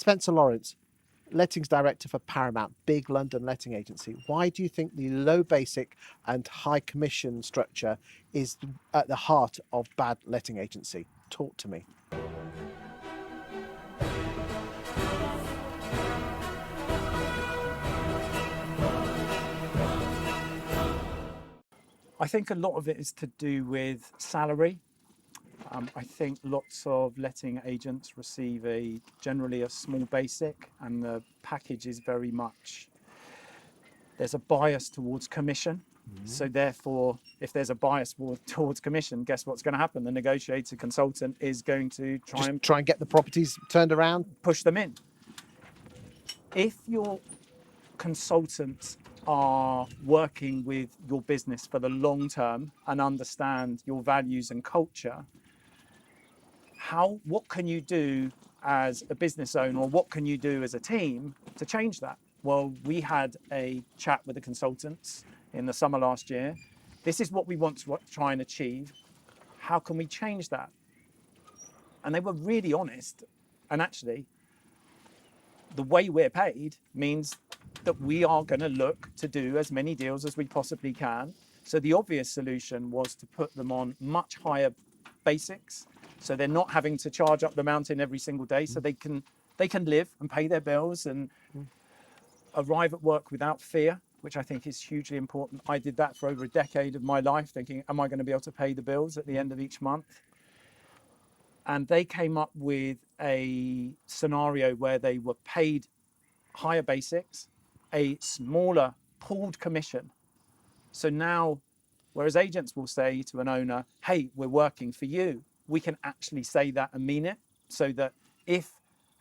Spencer Lawrence, lettings director for Paramount, big London letting agency. Why do you think the low basic and high commission structure is at the heart of bad letting agency? Talk to me. I think a lot of it is to do with salary. I think lots of letting agents receive generally a small basic, and the package is very much, there's a bias towards commission. So therefore, if there's a bias towards commission, guess what's going to happen? The negotiator consultant is going to try and get the properties turned around, push them in. If your consultants are working with your business for the long term and understand your values and culture, what can you do as a business owner, or what can you do as a team to change that? Well, we had a chat with the consultants in the summer last year. This is what we want to try and achieve. How can we change that? And they were really honest. And actually, the way we're paid means that we are going to look to do as many deals as we possibly can. So the obvious solution was to put them on much higher basics, so they're not having to charge up the mountain every single day, so they can live and pay their bills and arrive at work without fear, which I think is hugely important. I did that for over a decade of my life, thinking, am I going to be able to pay the bills at the end of each month? And they came up with a scenario where they were paid higher basics, a smaller pooled commission. So now, whereas agents will say to an owner, hey, we're working for you, we can actually say that and mean it, so that if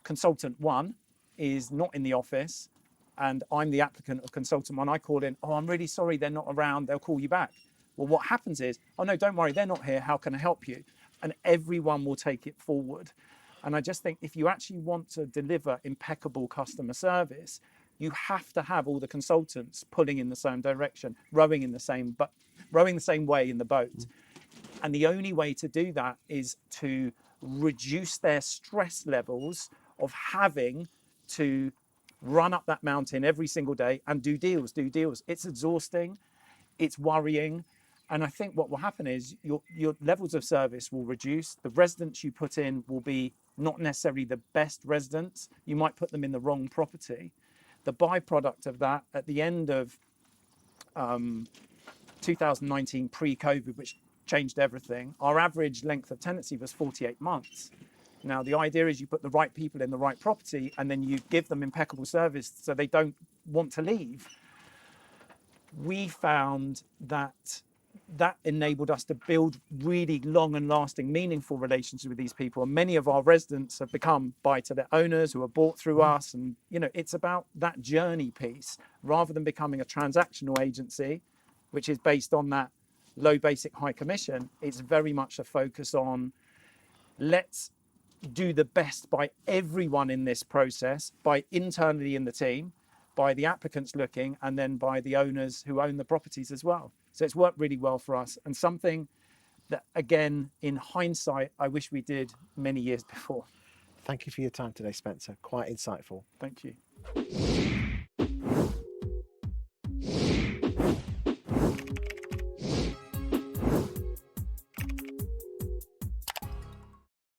consultant one is not in the office and I'm the applicant of consultant one, I call in, oh, I'm really sorry, they're not around, they'll call you back. Well, what happens is, oh no, don't worry, they're not here, how can I help you? And everyone will take it forward. And I just think if you actually want to deliver impeccable customer service, you have to have all the consultants pulling in the same direction, rowing the same way in the boat. And the only way to do that is to reduce their stress levels of having to run up that mountain every single day and do deals. It's exhausting, it's worrying. And I think what will happen is your levels of service will reduce. The residents you put in will be not necessarily the best residents. You might put them in the wrong property. The byproduct of that at the end of 2019, pre-COVID, which changed everything, our average length of tenancy was 48 months. Now, the idea is you put the right people in the right property and then you give them impeccable service so they don't want to leave. We found that enabled us to build really long and lasting, meaningful relationships with these people. And many of our residents have become buy-to-let owners who are bought through us. And, it's about that journey piece rather than becoming a transactional agency, which is based on that low basic, high commission. It's very much a focus on let's do the best by everyone in this process, by internally in the team, by the applicants looking, and then by the owners who own the properties as well. So it's worked really well for us, and something that, again, in hindsight, I wish we did many years before. Thank you for your time today, Spencer. Quite insightful. Thank you.